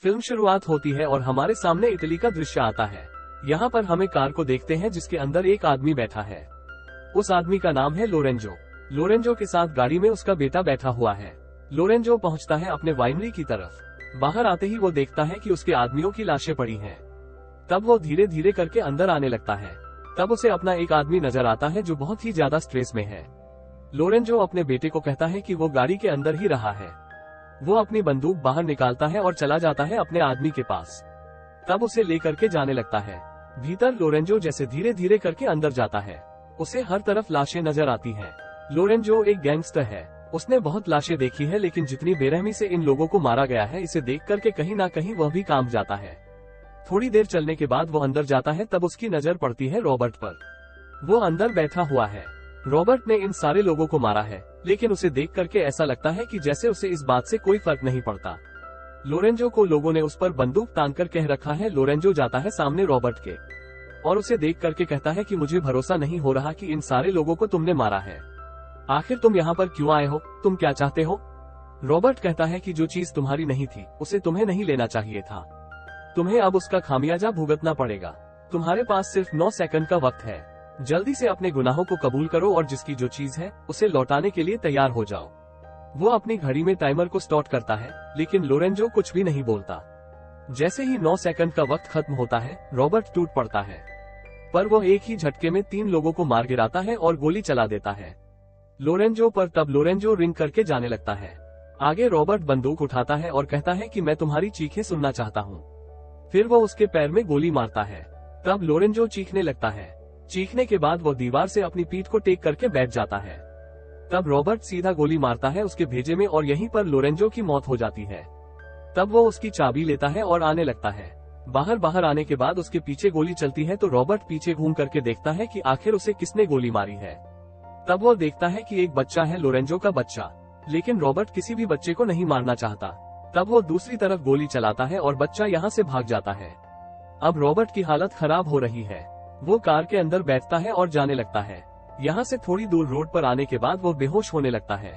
Film शुरुआत होती है और हमारे सामने इटली का दृश्य आता है। यहाँ पर हमें कार को देखते हैं जिसके अंदर एक आदमी बैठा है। उस आदमी का नाम है लोरेंजो। लोरेंजो के साथ गाड़ी में उसका बेटा बैठा हुआ है। लोरेंजो पहुँचता है अपने वाइनरी की तरफ। बाहर आते ही वो देखता है कि उसके आदमियों की लाशें पड़ी हैं। तब वो धीरे धीरे करके अंदर आने लगता है। तब उसे अपना एक आदमी नजर आता है जो बहुत ही ज्यादा स्ट्रेस में है। लोरेंजो अपने बेटे को कहता है कि वो गाड़ी के अंदर ही रहा है। वो अपनी बंदूक बाहर निकालता है और चला जाता है अपने आदमी के पास। तब उसे लेकर के जाने लगता है। भीतर लोरेंजो जैसे धीरे धीरे करके अंदर जाता है, उसे हर तरफ लाशें नजर आती हैं। लोरेंजो एक गैंगस्टर है। उसने बहुत लाशें देखी है, लेकिन जितनी बेरहमी से इन लोगों को मारा गया है, इसे देख करके कहीं ना कहीं वह भी कांप जाता है। थोड़ी देर चलने के बाद वो अंदर जाता है। तब उसकी नजर पड़ती है रॉबर्ट पर। वो अंदर बैठा हुआ है। रॉबर्ट ने इन सारे लोगों को मारा है, लेकिन उसे देख करके ऐसा लगता है कि जैसे उसे इस बात से कोई फर्क नहीं पड़ता। लोरेंजो को लोगों ने उस पर बंदूक तानकर कह रखा है। लोरेंजो जाता है सामने रॉबर्ट के और उसे देख करके कहता है कि मुझे भरोसा नहीं हो रहा कि इन सारे लोगों को तुमने मारा है। आखिर तुम यहाँ पर क्यों आए हो? तुम क्या चाहते हो? रॉबर्ट कहता है कि जो चीज तुम्हारी नहीं थी उसे तुम्हें नहीं लेना चाहिए था। तुम्हें अब उसका खामियाजा भुगतना पड़ेगा। तुम्हारे पास सिर्फ 9 सेकंड का वक्त है। जल्दी से अपने गुनाहों को कबूल करो और जिसकी जो चीज है उसे लौटाने के लिए तैयार हो जाओ। वो अपनी घड़ी में टाइमर को स्टार्ट करता है, लेकिन लोरेंजो कुछ भी नहीं बोलता। जैसे ही 9 सेकंड का वक्त खत्म होता है, रॉबर्ट टूट पड़ता है, पर वो एक ही झटके में 3 लोगों को मार गिराता है और गोली चला देता है लोरेंजो पर। तब लोरेंजो रिंग करके जाने लगता है। आगे रॉबर्ट बंदूक उठाता है और कहता है कि मैं तुम्हारी चीखें सुनना चाहता हूँ। फिर वो उसके पैर में गोली मारता है। तब लोरेंजो चीखने लगता है। चीखने के बाद वो दीवार से अपनी पीठ को टेक करके बैठ जाता है। तब रॉबर्ट सीधा गोली मारता है उसके भेजे में और यहीं पर लोरेंजो की मौत हो जाती है। तब वो उसकी चाबी लेता है और आने लगता है। बाहर आने के बाद उसके पीछे गोली चलती है तो रॉबर्ट पीछे घूम करके देखता है कि आखिर उसे किसने गोली मारी है। तब वो देखता है कि एक बच्चा है, लोरेंजो का बच्चा, लेकिन रॉबर्ट किसी भी बच्चे को नहीं मारना चाहता। तब वो दूसरी तरफ गोली चलाता है और बच्चा यहाँ से भाग जाता है। अब रॉबर्ट की हालत खराब हो रही है। वो कार के अंदर बैठता है और जाने लगता है। यहाँ से थोड़ी दूर रोड पर आने के बाद वो बेहोश होने लगता है।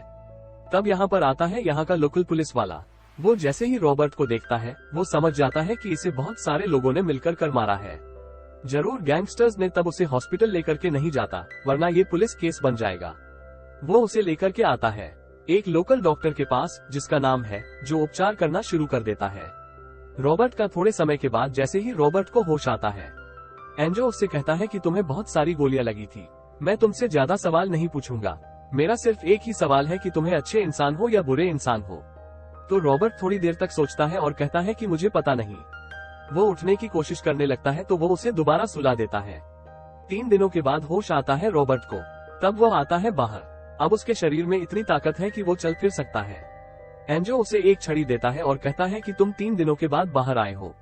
तब यहाँ पर आता है यहाँ का लोकल पुलिस वाला। वो जैसे ही रॉबर्ट को देखता है, वो समझ जाता है कि इसे बहुत सारे लोगों ने मिलकर कर मारा है। जरूर गैंगस्टर्स ने। तब उसे हॉस्पिटल लेकर के नहीं जाता, वरना ये पुलिस केस बन जाएगा। वो उसे लेकर के आता है एक लोकल डॉक्टर के पास, जिसका नाम है, जो उपचार करना शुरू कर देता है रॉबर्ट का। थोड़े समय के बाद जैसे ही रॉबर्ट को होश आता है, एंजो उससे कहता है कि तुम्हें बहुत सारी गोलियां लगी थी। मैं तुमसे ज्यादा सवाल नहीं पूछूंगा। मेरा सिर्फ एक ही सवाल है कि तुम्हें अच्छे इंसान हो या बुरे इंसान हो। तो रॉबर्ट थोड़ी देर तक सोचता है और कहता है कि मुझे पता नहीं। वो उठने की कोशिश करने लगता है तो वो उसे दोबारा सुला देता है। 3 दिनों के बाद होश आता है रॉबर्ट को। तब वो आता है बाहर। अब उसके शरीर में इतनी ताकत है कि वो चल फिर सकता है। एंजो उसे एक छड़ी देता है और कहता है कि तुम 3 दिनों के बाद बाहर आए हो।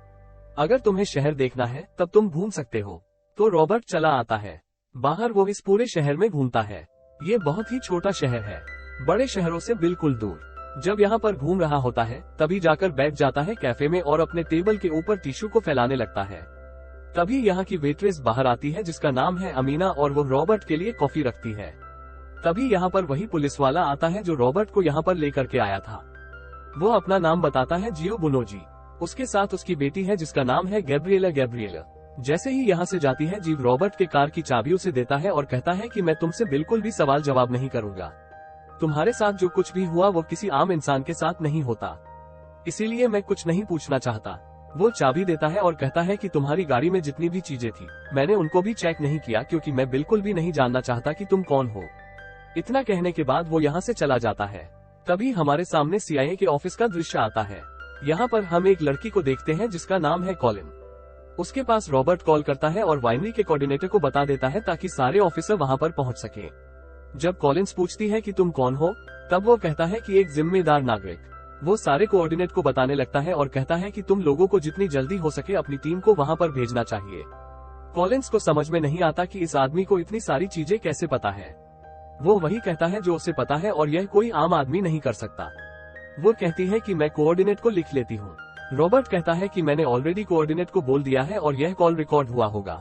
अगर तुम्हें शहर देखना है तब तुम घूम सकते हो। तो रॉबर्ट चला आता है बाहर। वो इस पूरे शहर में घूमता है। ये बहुत ही छोटा शहर है, बड़े शहरों से बिल्कुल दूर। जब यहाँ पर घूम रहा होता है, तभी जाकर बैठ जाता है कैफे में और अपने टेबल के ऊपर टिश्यू को फैलाने लगता है। तभी यहाँ की वेट्रेस बाहर आती है, जिसका नाम है अमीना, और वो रॉबर्ट के लिए कॉफी रखती है। तभी यहाँ पर वही पुलिस वाला आता है जो रॉबर्ट को यहाँ पर लेकर के आया था। वो अपना नाम बताता है, जियो बुनोजी। उसके साथ उसकी बेटी है जिसका नाम है गैब्रिएला। जैसे ही यहाँ से जाती है, जीव रॉबर्ट के कार की चाबी उसे देता है और कहता है कि मैं तुमसे बिल्कुल भी सवाल जवाब नहीं करूंगा। तुम्हारे साथ जो कुछ भी हुआ वो किसी आम इंसान के साथ नहीं होता, इसीलिए मैं कुछ नहीं पूछना चाहता। वो चाबी देता है और कहता है कि तुम्हारी गाड़ी में जितनी भी चीजें थी, मैंने उनको भी चेक नहीं किया, क्योंकि मैं बिल्कुल भी नहीं जानना चाहता कि तुम कौन हो। इतना कहने के बाद वो यहाँ से चला जाता है। तभी हमारे सामने CIA के ऑफिस का दृश्य आता है। यहाँ पर हम एक लड़की को देखते हैं जिसका नाम है कॉलिन। उसके पास रॉबर्ट कॉल करता है और वाइनरी के कोऑर्डिनेटर को बता देता है ताकि सारे ऑफिसर वहाँ पर पहुँच सके। जब कॉलिन्स पूछती है कि तुम कौन हो, तब वो कहता है कि एक जिम्मेदार नागरिक। वो सारे कोऑर्डिनेट को बताने लगता है और कहता है कि तुम लोगों को जितनी जल्दी हो सके अपनी टीम को वहाँ पर भेजना चाहिए। कॉलिन्स को समझ में नहीं आता कि इस आदमी को इतनी सारी चीजें कैसे पता है। वो वही कहता है जो उसे पता है और यह कोई आम आदमी नहीं कर सकता। वो कहती है कि मैं कोऑर्डिनेट को लिख लेती हूँ। रॉबर्ट कहता है कि मैंने ऑलरेडी कोऑर्डिनेट को बोल दिया है और यह कॉल रिकॉर्ड हुआ होगा,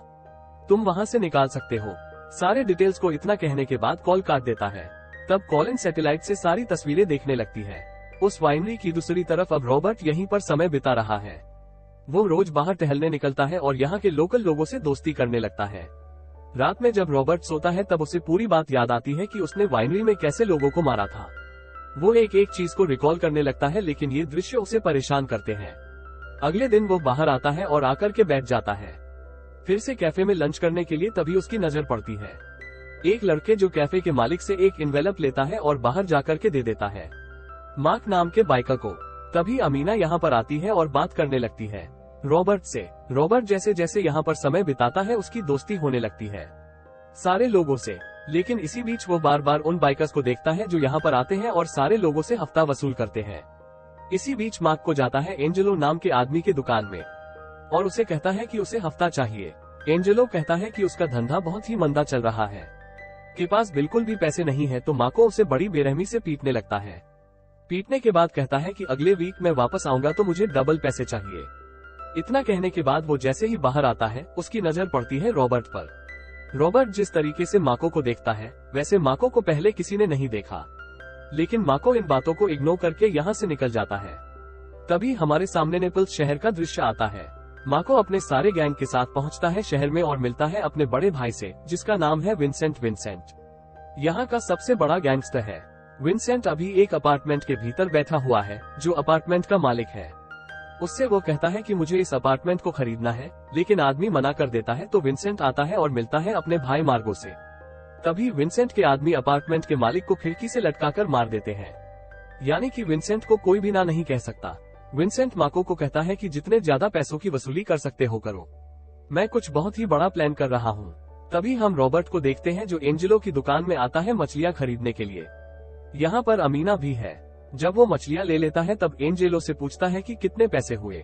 तुम वहाँ से निकाल सकते हो। सारे डिटेल्स को इतना कहने के बाद कॉल काट देता है। तब कॉलिन सैटेलाइट से सारी तस्वीरें देखने लगती है। उस वाइनरी की दूसरी तरफ अब रॉबर्ट यहीं पर समय बिता रहा है। वो रोज बाहर टहलने निकलता है और यहाँ के लोकल लोगों से दोस्ती करने लगता है। रात में जब रॉबर्ट सोता है तब उसे पूरी बात याद आती है कि उसने वाइनरी में कैसे लोगों को मारा था। वो एक एक चीज को रिकॉल करने लगता है, लेकिन ये दृश्य उसे परेशान करते हैं। अगले दिन वो बाहर आता है और आकर के बैठ जाता है फिर से कैफे में लंच करने के लिए। तभी उसकी नजर पड़ती है एक लड़के जो कैफे के मालिक से एक इन्वेलप लेता है और बाहर जाकर के दे देता है मार्क नाम के बाइकर को। तभी अमीना यहाँ पर आती है और बात करने लगती है रॉबर्ट से। रॉबर्ट जैसे जैसे यहाँ पर समय बिताता है उसकी दोस्ती होने लगती है सारे लोगों से। लेकिन इसी बीच वो बार बार उन बाइकर्स को देखता है जो यहाँ पर आते हैं और सारे लोगों से हफ्ता वसूल करते हैं। इसी बीच मार्क को जाता है एंजेलो नाम के आदमी के दुकान में और उसे कहता है कि उसे हफ्ता चाहिए। एंजेलो कहता है कि उसका धंधा बहुत ही मंदा चल रहा है, के पास बिल्कुल भी पैसे नहीं है। तो मार्को उसे बड़ी बेरहमी से पीटने लगता है। पीटने के बाद कहता है कि अगले वीक मैं वापस आऊंगा तो मुझे डबल पैसे चाहिए। इतना कहने के बाद वो जैसे ही बाहर आता है उसकी नजर पड़ती है रॉबर्ट पर। रॉबर्ट जिस तरीके से मार्को को देखता है वैसे मार्को को पहले किसी ने नहीं देखा, लेकिन मार्को इन बातों को इग्नोर करके यहाँ से निकल जाता है। तभी हमारे सामने नेपल्स शहर का दृश्य आता है। मार्को अपने सारे गैंग के साथ पहुंचता है शहर में और मिलता है अपने बड़े भाई से जिसका नाम है विंसेंट। विंसेंट यहाँ का सबसे बड़ा गैंगस्टर है। विंसेंट अभी एक अपार्टमेंट के भीतर बैठा हुआ है जो अपार्टमेंट का मालिक है। उससे वो कहता है कि मुझे इस अपार्टमेंट को खरीदना है, लेकिन आदमी मना कर देता है। तो विंसेंट आता है और मिलता है अपने भाई मार्गो से। तभी विंसेंट के आदमी अपार्टमेंट के मालिक को खिड़की से लटकाकर मार देते हैं, यानी कि विंसेंट को कोई भी ना नहीं कह सकता। विंसेंट मार्को को कहता है कि जितने ज्यादा पैसों की वसूली कर सकते हो करो, मैं कुछ बहुत ही बड़ा प्लान कर रहा हूँ। तभी हम रॉबर्ट को देखते हैं जो एंजेलो की दुकान में आता है मछलियाँ खरीदने के लिए। यहाँ पर अमीना भी है। जब वो मछलियाँ ले लेता है तब एंजेलो से पूछता है कि कितने पैसे हुए।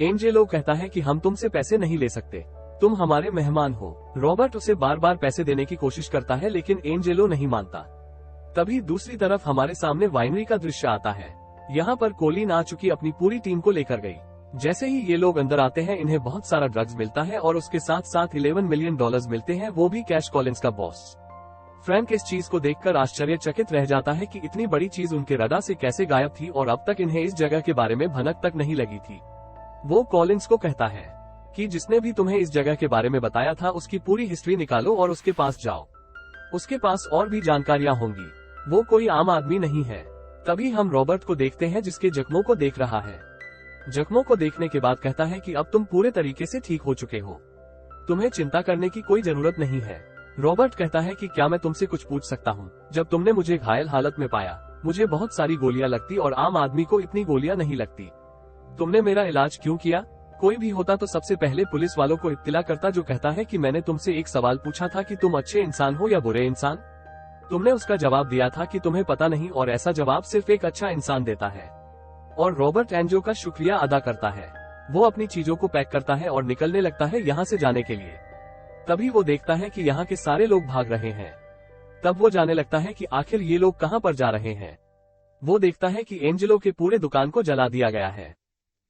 एंजेलो कहता है कि हम तुमसे पैसे नहीं ले सकते, तुम हमारे मेहमान हो। रॉबर्ट उसे बार बार पैसे देने की कोशिश करता है लेकिन एंजेलो नहीं मानता। तभी दूसरी तरफ हमारे सामने वाइनरी का दृश्य आता है। यहाँ पर कोलिन आ चुकी अपनी पूरी टीम को लेकर गई। जैसे ही ये लोग अंदर आते हैं इन्हें बहुत सारा ड्रग्स मिलता है और उसके साथ साथ $11 मिलियन मिलते हैं, वो भी कैश कॉलिंस का बॉस। फ्रैंक इस चीज को देखकर आश्चर्यचकित रह जाता है कि इतनी बड़ी चीज उनके रडार से कैसे गायब थी और अब तक इन्हें इस जगह के बारे में भनक तक नहीं लगी थी। वो कॉलिंस को कहता है कि जिसने भी तुम्हें इस जगह के बारे में बताया था उसकी पूरी हिस्ट्री निकालो और उसके पास जाओ, उसके पास और भी जानकारियां होंगी, वो कोई आम आदमी नहीं है। तभी हम रॉबर्ट को देखते हैं जिसके जख्मों को देख रहा है। जख्मों को देखने के बाद कहता है कि अब तुम पूरे तरीके से ठीक हो चुके हो, तुम्हें चिंता करने की कोई जरूरत नहीं है। रॉबर्ट कहता है कि क्या मैं तुमसे कुछ पूछ सकता हूँ? जब तुमने मुझे घायल हालत में पाया मुझे बहुत सारी गोलियां लगती और आम आदमी को इतनी गोलियां नहीं लगती, तुमने मेरा इलाज क्यों किया? कोई भी होता तो सबसे पहले पुलिस वालों को इत्तला करता जो कहता है कि मैंने तुमसे एक सवाल पूछा था कि तुम अच्छे इंसान हो या बुरे इंसान। तुमने उसका जवाब दिया था कि तुम्हें पता नहीं, और ऐसा जवाब सिर्फ एक अच्छा इंसान देता है। और रॉबर्ट एंजो का शुक्रिया अदा करता है। वो अपनी चीजों को पैक करता है और निकलने लगता है यहाँ से जाने के लिए। तभी वो देखता है कि यहाँ के सारे लोग भाग रहे हैं। तब वो जाने लगता है कि आखिर ये लोग कहाँ पर जा रहे हैं। वो देखता है कि एंजेलो के पूरे दुकान को जला दिया गया है।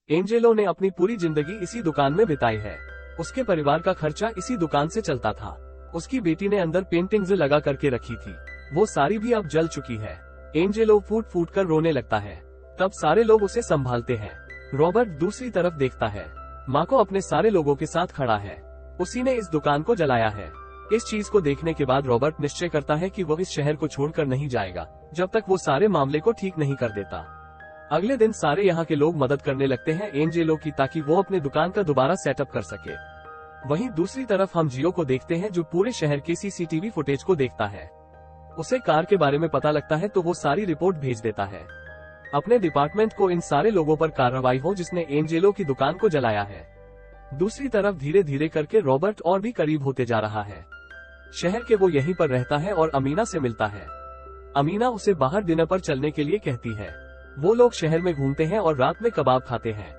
एंजेलो ने अपनी पूरी जिंदगी इसी दुकान में बिताई है। उसके परिवार का खर्चा इसी दुकान से चलता था। उसकी बेटी ने अंदर पेंटिंग्स लगा करके रखी थी, वो सारी भी अब जल चुकी है। एंजेलो फूट फूट कर रोने लगता है। तब सारे लोग उसे संभालते हैं। रॉबर्ट दूसरी तरफ देखता है। मार्को अपने सारे लोगों के साथ खड़ा है, उसी ने इस दुकान को जलाया है। इस चीज को देखने के बाद रॉबर्ट निश्चय करता है कि वो इस शहर को छोड़कर नहीं जाएगा जब तक वो सारे मामले को ठीक नहीं कर देता। अगले दिन सारे यहाँ के लोग मदद करने लगते हैं एंजेलो की, ताकि वो अपने दुकान का दोबारा सेटअप कर सके। वहीं दूसरी तरफ हम जियो को देखते हैं जो पूरे शहर के सीसीटीवी फुटेज को देखता है। उसे कार के बारे में पता लगता है तो वो सारी रिपोर्ट भेज देता है अपने डिपार्टमेंट को इन सारे लोगों पर कार्रवाई हो जिसने एंजेलो की दुकान को जलाया है। दूसरी तरफ धीरे धीरे करके रॉबर्ट और भी करीब होते जा रहा है। शहर के वो यहीं पर रहता है और अमीना से मिलता है। अमीना उसे बाहर डिनर पर चलने के लिए कहती है। वो लोग शहर में घूमते हैं और रात में कबाब खाते हैं।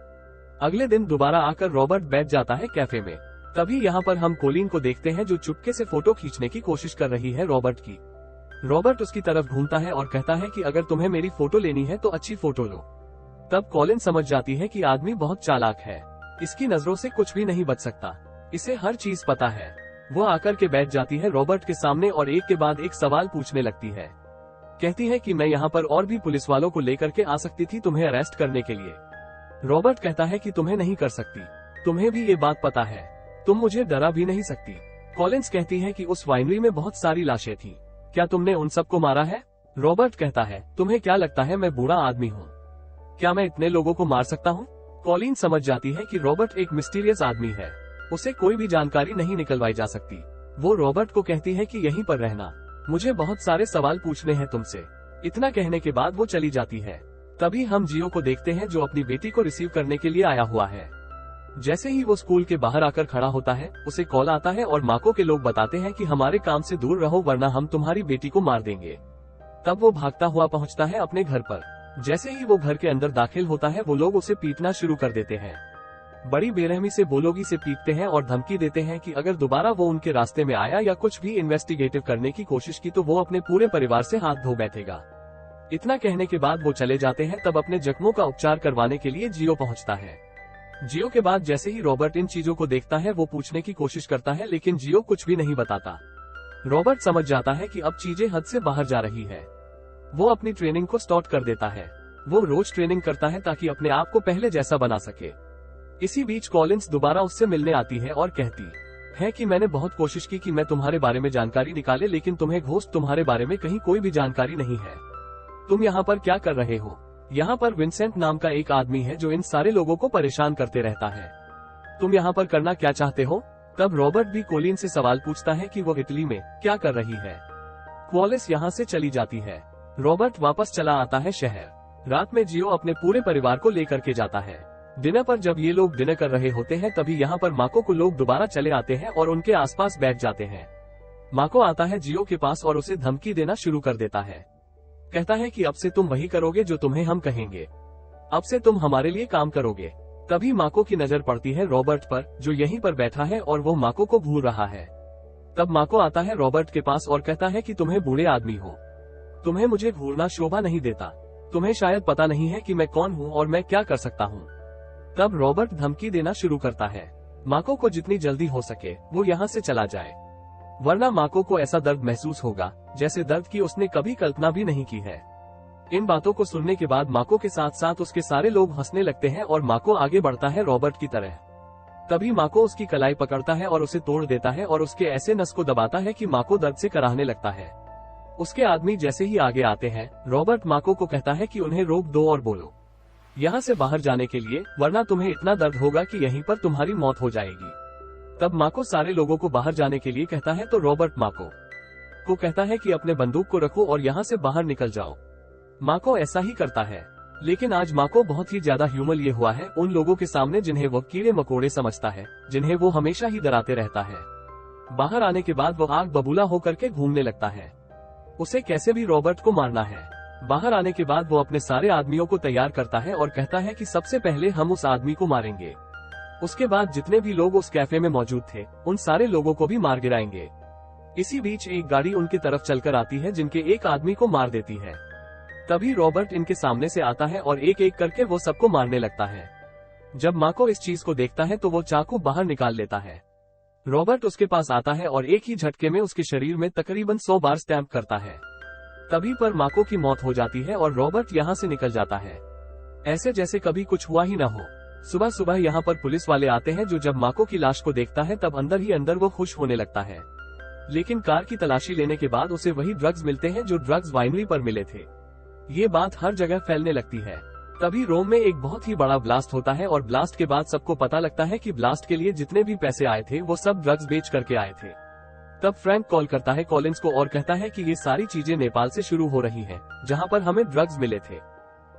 अगले दिन दोबारा आकर रॉबर्ट बैठ जाता है कैफे में। तभी यहाँ पर हम कोलिन को देखते हैं जो चुपके से फोटो खींचने की कोशिश कर रही है रॉबर्ट की। रॉबर्ट उसकी तरफ घूमता है और कहता है कि अगर तुम्हें मेरी फोटो लेनी है तो अच्छी फोटो लो। तब कोलिन समझ जाती है कि आदमी बहुत चालाक है, इसकी नजरों से कुछ भी नहीं बच सकता, इसे हर चीज पता है। वो आकर के बैठ जाती है रॉबर्ट के सामने और एक के बाद एक सवाल पूछने लगती है। कहती है कि मैं यहाँ पर और भी पुलिस वालों को लेकर के आ सकती थी तुम्हें अरेस्ट करने के लिए। रॉबर्ट कहता है कि तुम्हें नहीं कर सकती, तुम्हें भी ये बात पता है, तुम मुझे डरा भी नहीं सकती। कॉलिंस कहती है कि उस वाइनरी में बहुत सारी लाशें थी, क्या तुमने उन सबको मारा है? रॉबर्ट कहता है, तुम्हें क्या लगता है मैं बूढ़ा आदमी हूँ, क्या मैं इतने लोगों को मार सकता हूँ? कॉलिन समझ जाती है कि रॉबर्ट एक मिस्टीरियस आदमी है, उसे कोई भी जानकारी नहीं निकलवाई जा सकती। वो रॉबर्ट को कहती है कि यहीं पर रहना, मुझे बहुत सारे सवाल पूछने हैं तुमसे। इतना कहने के बाद वो चली जाती है। तभी हम जियो को देखते हैं जो अपनी बेटी को रिसीव करने के लिए आया हुआ है। जैसे ही वो स्कूल के बाहर आकर खड़ा होता है, उसे कॉल आता है और माको के लोग बताते हैं कि हमारे काम से दूर रहो वरना हम तुम्हारी बेटी को मार देंगे। तब वो भागता हुआ पहुंचता है अपने घर पर। जैसे ही वो घर के अंदर दाखिल होता है, वो लोग उसे पीटना शुरू कर देते हैं। बड़ी बेरहमी से वो लोग इसे पीटते हैं और धमकी देते हैं कि अगर दोबारा वो उनके रास्ते में आया या कुछ भी इन्वेस्टिगेटिव करने की कोशिश की तो वो अपने पूरे परिवार से हाथ धो बैठेगा। इतना कहने के बाद वो चले जाते हैं। तब अपने जख्मों का उपचार करवाने के लिए जियो पहुंचता है। जियो के बाद जैसे ही रॉबर्ट इन चीजों को देखता है, वो पूछने की कोशिश करता है, लेकिन जियो कुछ भी नहीं बताता। रॉबर्ट समझ जाता है कि अब चीजें हद से बाहर जा रही है। वो अपनी ट्रेनिंग को स्टार्ट कर देता है। वो रोज ट्रेनिंग करता है ताकि अपने आप को पहले जैसा बना सके। इसी बीच कॉलिंस दोबारा उससे मिलने आती है और कहती है कि मैंने बहुत कोशिश की कि मैं तुम्हारे बारे में जानकारी निकाले, लेकिन तुम्हें घोस्ट तुम्हारे बारे में कहीं कोई भी जानकारी नहीं है। तुम यहाँ पर क्या कर रहे हो? यहाँ पर विंसेंट नाम का एक आदमी है जो इन सारे लोगों को परेशान करते रहता है। तुम यहाँ पर करना क्या चाहते हो? तब रॉबर्ट भी कॉलिन से सवाल पूछता है कि वो इटली में क्या कर रही है। कॉलिस यहाँ से चली जाती है। रॉबर्ट वापस चला आता है शहर। रात में जियो अपने पूरे परिवार को लेकर के जाता है। डिनर पर जब ये लोग डिनर कर रहे होते हैं, तभी यहाँ पर माको को लोग दोबारा चले आते हैं और उनके आसपास बैठ जाते हैं। माको आता है जियो के पास और उसे धमकी देना शुरू कर देता है। कहता है कि अब से तुम वही करोगे जो तुम्हें हम कहेंगे, अब से तुम हमारे लिए काम करोगे। तभी माको की नजर पड़ती है रॉबर्ट पर, जो यहीं पर बैठा है और वो माको को घूर रहा है। तब माको आता है रॉबर्ट के पास और कहता है कि तुम्हें बूढ़े आदमी हो, तुम्हें मुझे घूरना शोभा नहीं देता, तुम्हें शायद पता नहीं है कि मैं कौन हूँ और मैं क्या कर सकता हूँ। तब रॉबर्ट धमकी देना शुरू करता है माको को जितनी जल्दी हो सके वो यहाँ से चला जाए, वरना माको को ऐसा दर्द महसूस होगा जैसे दर्द की उसने कभी कल्पना भी नहीं की है। इन बातों को सुनने के बाद माको के साथ साथ उसके सारे लोग हंसने लगते हैं और माको आगे बढ़ता है रॉबर्ट की तरह। तभी माको उसकी कलाई पकड़ता है और उसे तोड़ देता है और उसके ऐसे नस को दबाता है कि माको दर्द से कराहने लगता है। उसके आदमी जैसे ही आगे आते हैं, रॉबर्ट माको को कहता है कि उन्हें रोक दो और बोलो यहाँ से बाहर जाने के लिए, वरना तुम्हें इतना दर्द होगा कि यहीं पर तुम्हारी मौत हो जाएगी। तब माको सारे लोगों को बाहर जाने के लिए कहता है, तो रॉबर्ट माको को कहता है कि अपने बंदूक को रखो और यहाँ से बाहर निकल जाओ। माको ऐसा ही करता है, लेकिन आज माको बहुत ही ज्यादा ह्यूमिलिएट हुआ है उन लोगों के सामने जिन्हें वो कीड़े मकोड़े समझता है, जिन्हें वो हमेशा ही डराते रहता है। बाहर आने के बाद वो आग बबूला होकर के घूमने लगता है। उसे कैसे भी रॉबर्ट को मारना है। बाहर आने के बाद वो अपने सारे आदमियों को तैयार करता है और कहता है कि सबसे पहले हम उस आदमी को मारेंगे, उसके बाद जितने भी लोग उस कैफे में मौजूद थे उन सारे लोगों को भी मार गिराएंगे। इसी बीच एक गाड़ी उनकी तरफ चलकर आती है जिनके एक आदमी को मार देती है। तभी रॉबर्ट इनके सामने से आता है और एक एक करके वो सबको मारने लगता है। जब माको इस चीज को देखता है तो वो चाकू बाहर निकाल लेता है। रॉबर्ट उसके पास आता है और एक ही झटके में उसके शरीर में तकरीबन 100 बार स्टैम्प करता है। तभी पर माको की मौत हो जाती है और रॉबर्ट यहाँ से निकल जाता है, ऐसे जैसे कभी कुछ हुआ ही न हो। सुबह सुबह यहाँ पर पुलिस वाले आते हैं, जो जब माको की लाश को देखता है तब अंदर ही अंदर वो खुश होने लगता है। लेकिन कार की तलाशी लेने के बाद उसे वही ड्रग्स मिलते हैं जो ड्रग्स वाइनरी पर मिले थे। ये बात हर जगह फैलने लगती है। तभी रोम में एक बहुत ही बड़ा ब्लास्ट होता है और ब्लास्ट के बाद सबको पता लगता है कि ब्लास्ट के लिए जितने भी पैसे आए थे वो सब ड्रग्स बेच करके आए थे। तब फ्रैंक कॉल करता है कॉलिंस को और कहता है कि ये सारी चीजें नेपाल से शुरू हो रही हैं, जहां पर हमें ड्रग्स मिले थे।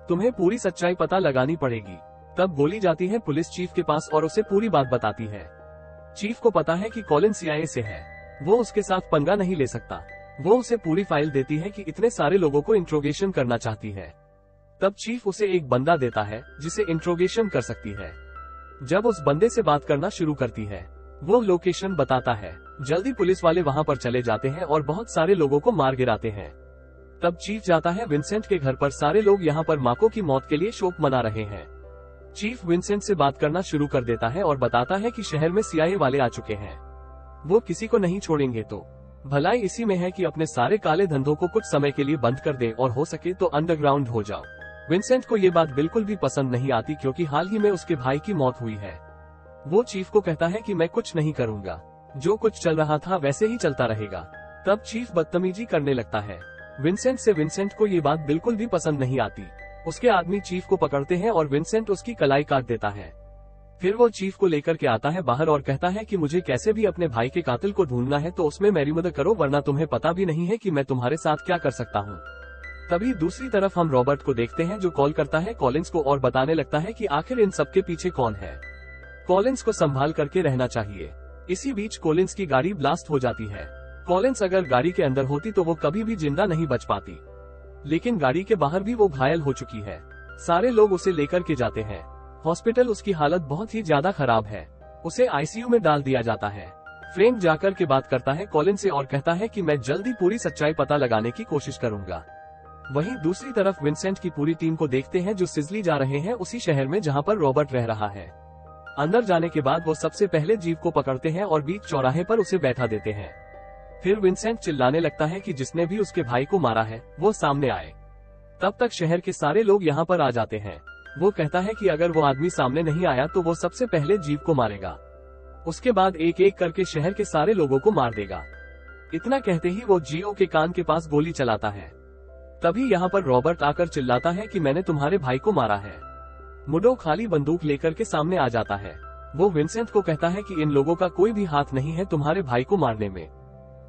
तुम्हें पूरी सच्चाई पता लगानी पड़ेगी। तब गोली जाती है पुलिस चीफ के पास और उसे पूरी बात बताती है। चीफ को पता है कि कॉलिंस CIA से है, वो उसके साथ पंगा नहीं ले सकता। वो उसे पूरी फाइल देती है कि इतने सारे लोगों को इंट्रोगेशन करना चाहती है। तब चीफ उसे एक बंदा देता है जिसे इंट्रोगेशन कर सकती है। जब उस बंदे से बात करना शुरू करती है, वो लोकेशन बताता है। जल्दी पुलिस वाले वहां पर चले जाते हैं और बहुत सारे लोगों को मार गिराते हैं। तब चीफ जाता है विंसेंट के घर पर। सारे लोग यहाँ पर माको की मौत के लिए शोक मना रहे हैं। चीफ विंसेंट से बात करना शुरू कर देता है और बताता है कि शहर में CIA वाले आ चुके हैं, वो किसी को नहीं छोड़ेंगे। तो भलाई इसी में है कि अपने सारे काले धंधों को कुछ समय के लिए बंद कर दे और हो सके तो अंडरग्राउंड हो जाओ। विंसेंट को ये बात बिल्कुल भी पसंद नहीं आती क्योंकि हाल ही में उसके भाई की मौत हुई है। वो चीफ को कहता है कि मैं कुछ नहीं करूंगा, जो कुछ चल रहा था वैसे ही चलता रहेगा। तब चीफ बदतमीजी करने लगता है विंसेंट को ये बात बिल्कुल भी पसंद नहीं आती। उसके आदमी चीफ को पकड़ते हैं और विंसेंट उसकी कलाई काट देता है। फिर वो चीफ को लेकर के आता है बाहर और कहता है कि मुझे कैसे भी अपने भाई के कातिल को ढूंढना है, तो उसमें मेरी मदद करो, वरना तुम्हें पता भी नहीं है कि मैं तुम्हारे साथ क्या कर सकता हूँ। तभी दूसरी तरफ हम रॉबर्ट को देखते हैं जो कॉल करता है कॉलिंस को और बताने लगता है कि आखिर इन सबके पीछे कौन है। कॉलिंस को संभाल करके रहना चाहिए। इसी बीच कॉलिंस की गाड़ी ब्लास्ट हो जाती है। कॉलिंस अगर गाड़ी के अंदर होती तो वो कभी भी जिंदा नहीं बच पाती, लेकिन गाड़ी के बाहर भी वो घायल हो चुकी है। सारे लोग उसे लेकर के जाते हैं हॉस्पिटल। उसकी हालत बहुत ही ज्यादा खराब है। उसे आईसीयू में डाल दिया जाता है। फ्रैंक जाकर के बात करता है कॉलिन से और कहता है कि मैं जल्दी पूरी सच्चाई पता लगाने की कोशिश करूंगा। वहीं दूसरी तरफ विंसेंट की पूरी टीम को देखते हैं जो सिजली जा रहे हैं उसी शहर में जहां पर रॉबर्ट रह रहा है। अंदर जाने के बाद वो सबसे पहले जीप को पकड़ते हैं और बीच चौराहे पर उसे बैठा देते हैं। फिर विंसेंट चिल्लाने लगता है कि जिसने भी उसके भाई को मारा है वो सामने आए। तब तक शहर के सारे लोग यहाँ पर आ जाते हैं। वो कहता है कि अगर वो आदमी सामने नहीं आया तो वो सबसे पहले जीप को मारेगा, उसके बाद एक एक करके शहर के सारे लोगों को मार देगा। इतना कहते ही वो जियो के कान के पास गोली चलाता है। तभी यहाँ पर रॉबर्ट आकर चिल्लाता है कि मैंने तुम्हारे भाई को मारा है। मुडो खाली बंदूक लेकर के सामने आ जाता है। वो विंसेंट को कहता है कि इन लोगों का कोई भी हाथ नहीं है तुम्हारे भाई को मारने में।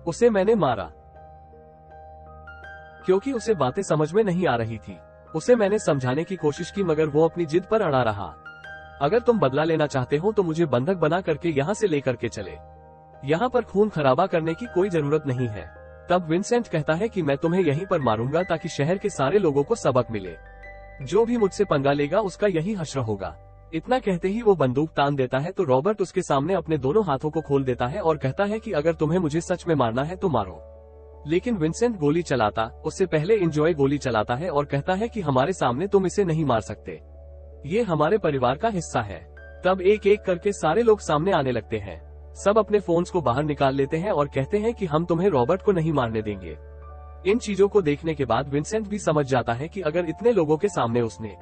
उसे मैंने मारा क्योंकि उसे बातें समझ में नहीं आ रही थी। उसे मैंने समझाने की कोशिश की मगर वो अपनी जिद पर अड़ा रहा। अगर तुम बदला लेना चाहते हो तो मुझे बंधक बना करके यहाँ से लेकर के चले। यहाँ पर खून खराबा करने की कोई जरूरत नहीं है। तब विंसेंट कहता है कि मैं तुम्हें यहीं पर मारूंगा ताकि शहर के सारे लोगों को सबक मिले। जो भी मुझसे पंगा लेगा उसका यही हश्र होगा। इतना कहते ही वो बंदूक तान देता है तो रॉबर्ट उसके सामने अपने दोनों हाथों को खोल देता है और कहता है कि अगर तुम्हें मुझे सच में मारना है तो मारो। लेकिन विंसेंट गोली चलाता उससे पहले इंजॉय गोली चलाता है और कहता है कि हमारे सामने तुम इसे नहीं मार सकते, ये हमारे परिवार का हिस्सा है। तब एक एक करके सारे लोग सामने आने लगते हैं। सब अपने फोन्स को बाहर निकाल लेते हैं और कहते हैं कि हम तुम्हें रॉबर्ट को नहीं मारने देंगे। इन चीजों को देखने के बाद विंसेंट भी समझ जाता है कि अगर इतने लोगों के सामने उसने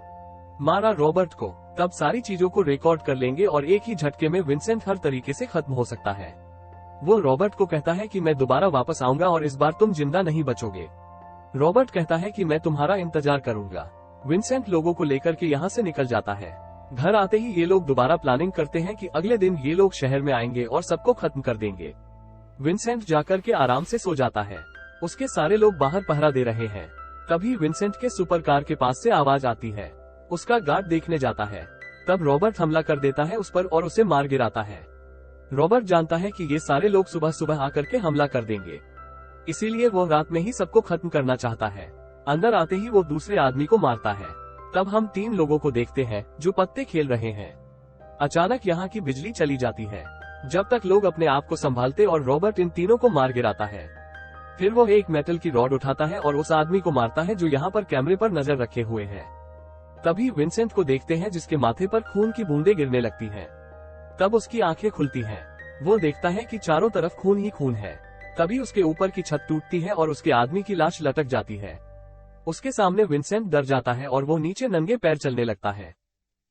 मारा रॉबर्ट को, तब सारी चीजों को रिकॉर्ड कर लेंगे और एक ही झटके में विंसेंट हर तरीके से खत्म हो सकता है। वो रॉबर्ट को कहता है कि मैं दोबारा वापस आऊंगा और इस बार तुम जिंदा नहीं बचोगे। रॉबर्ट कहता है कि मैं तुम्हारा इंतजार करूंगा। विंसेंट लोगों को लेकर के यहाँ से निकल जाता है। घर आते ही ये लोग दोबारा प्लानिंग करते हैं कि अगले दिन ये लोग शहर में आएंगे और सबको खत्म कर देंगे। विंसेंट जाकर के आराम से सो जाता है। उसके सारे लोग बाहर पहरा दे रहे हैं। तभी विंसेंट के सुपर कार के पास से आवाज आती है। उसका गार्ड देखने जाता है। तब रॉबर्ट हमला कर देता है उस पर और उसे मार गिराता है। रॉबर्ट जानता है कि ये सारे लोग सुबह सुबह आकर के हमला कर देंगे, इसीलिए वो रात में ही सबको खत्म करना चाहता है। अंदर आते ही वो दूसरे आदमी को मारता है। तब हम 3 लोगों को देखते हैं जो पत्ते खेल रहे हैं। अचानक यहाँ की बिजली चली जाती है। जब तक लोग अपने आप को संभालते और रॉबर्ट इन तीनों को मार गिराता है। फिर वो एक मेटल की रॉड उठाता है और उस आदमी को मारता है जो यहाँ पर कैमरे पर नजर रखे हुए है। तभी विंसेंट को देखते हैं जिसके माथे पर खून की बूंदें गिरने लगती हैं। तब उसकी आंखें खुलती हैं। वो देखता है कि चारों तरफ खून ही खून है। तभी उसके ऊपर की छत टूटती है और उसके आदमी की लाश लटक जाती है। उसके सामने विंसेंट डर जाता है और वो नीचे नंगे पैर चलने लगता है,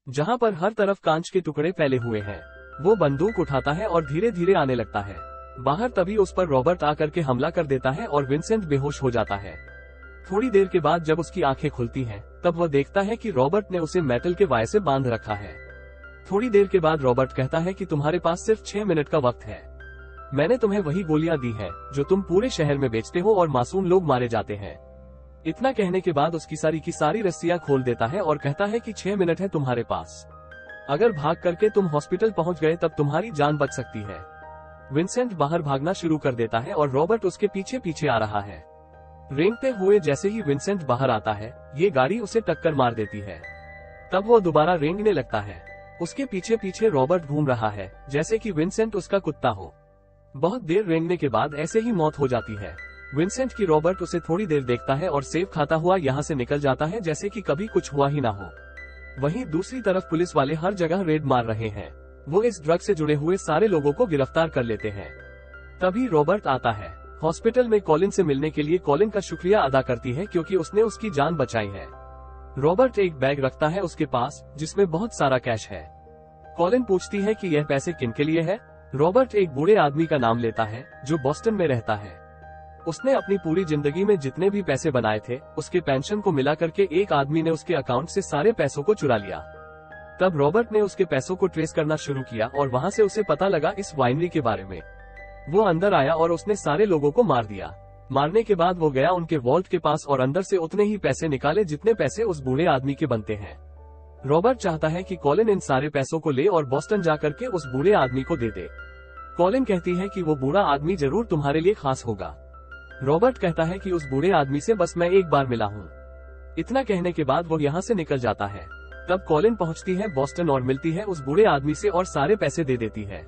जहाँ पर हर तरफ कांच के टुकड़े फैले हुए हैं। वो बंदूक उठाता है और धीरे धीरे आने लगता है बाहर। तभी उस पर रॉबर्ट आकर के हमला कर देता है और विंसेंट बेहोश हो जाता है। थोड़ी देर के बाद जब उसकी आंखें खुलती हैं, तब वह देखता है कि रॉबर्ट ने उसे मेटल के वायर से बांध रखा है। थोड़ी देर के बाद रॉबर्ट कहता है कि तुम्हारे पास सिर्फ 6 मिनट का वक्त है। मैंने तुम्हें वही गोलियां दी हैं जो तुम पूरे शहर में बेचते हो और मासूम लोग मारे जाते हैं। इतना कहने के बाद उसकी सारी की सारी रस्सियां खोल देता है और कहता है कि 6 मिनट है तुम्हारे पास। अगर भाग करके तुम हॉस्पिटल पहुंच गए तब तुम्हारी जान बच सकती है। विंसेंट बाहर भागना शुरू कर देता है और रॉबर्ट उसके पीछे पीछे आ रहा है। रेंगते हुए जैसे ही विंसेंट बाहर आता है, ये गाड़ी उसे टक्कर मार देती है। तब वो दोबारा रेंगने लगता है। उसके पीछे पीछे रॉबर्ट घूम रहा है जैसे कि विंसेंट उसका कुत्ता हो। बहुत देर रेंगने के बाद ऐसे ही मौत हो जाती है। विंसेंट की रॉबर्ट उसे थोड़ी देर देखता है और सेब खाता हुआ यहाँ से निकल जाता है जैसे कि कभी कुछ हुआ ही ना हो। वहीं दूसरी तरफ पुलिस वाले हर जगह रेड मार रहे हैं। वो इस ड्रग से जुड़े हुए सारे लोगों को गिरफ्तार कर लेते हैं। तभी रॉबर्ट आता है। हॉस्पिटल में कॉलिन से मिलने के लिए कॉलिन का शुक्रिया अदा करती है क्योंकि उसने उसकी जान बचाई है। रॉबर्ट एक बैग रखता है उसके पास जिसमें बहुत सारा कैश है। कॉलिन पूछती है कि यह पैसे किन के लिए है। रॉबर्ट एक बूढ़े आदमी का नाम लेता है जो बॉस्टन में रहता है। उसने अपनी पूरी जिंदगी में जितने भी पैसे बनाए थे उसके पेंशन को मिला करके एक आदमी ने उसके अकाउंट से सारे पैसों को चुरा लिया। तब रॉबर्ट ने उसके पैसों को ट्रेस करना शुरू किया और वहां से उसे पता लगा इस वाइनरी के बारे में। वो अंदर आया और उसने सारे लोगों को मार दिया। मारने के बाद वो गया उनके वॉल्ट के पास और अंदर से उतने ही पैसे निकाले जितने पैसे उस बूढ़े आदमी के बनते हैं। रॉबर्ट चाहता है कि कॉलिन इन सारे पैसों को ले और बॉस्टन जाकर के उस बूढ़े आदमी को दे दे। कॉलिन कहती है कि वो बूढ़ा आदमी जरूर तुम्हारे लिए खास होगा। रॉबर्ट कहता है कि उस बूढ़े आदमी से बस मैं एक बार मिला हूँ। इतना कहने के बाद वो यहाँ से निकल जाता है। तब कॉलिन पहुँचती है बॉस्टन और मिलती है उस बूढ़े आदमी से और सारे पैसे दे देती है।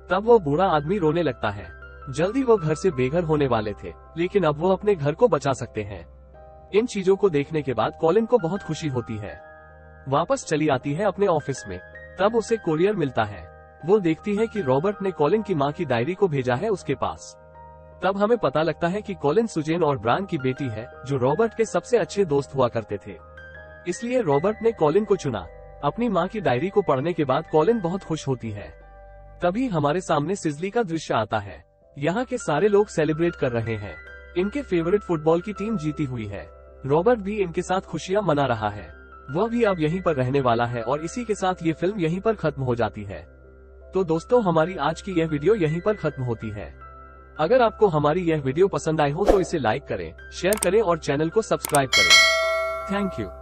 तब वो बूढ़ा आदमी रोने लगता है। जल्दी वो घर से बेघर होने वाले थे लेकिन अब वो अपने घर को बचा सकते हैं। इन चीजों को देखने के बाद कॉलिन को बहुत खुशी होती है। वापस चली आती है अपने ऑफिस में। तब उसे कोरियर मिलता है। वो देखती है कि रॉबर्ट ने कॉलिन की माँ की डायरी को भेजा है उसके पास। तब हमें पता लगता है कि कॉलिन सुजेन और ब्रायन की बेटी है जो रॉबर्ट के सबसे अच्छे दोस्त हुआ करते थे। इसलिए रॉबर्ट ने कॉलिन को चुना। अपनी माँ की डायरी को पढ़ने के बाद कॉलिन बहुत खुश होती है। तभी हमारे सामने सिजली का दृश्य आता है। यहाँ के सारे लोग सेलिब्रेट कर रहे हैं। इनके फेवरेट फुटबॉल की टीम जीती हुई है। रॉबर्ट भी इनके साथ खुशियाँ मना रहा है। वह भी अब यहीं पर रहने वाला है और इसी के साथ ये फिल्म यहीं पर खत्म हो जाती है। तो दोस्तों हमारी आज की यह वीडियो यहीं पर खत्म होती है। अगर आपको हमारी यह वीडियो पसंद आई हो तो इसे लाइक करें, शेयर करें और चैनल को सब्सक्राइब करें। Thank you.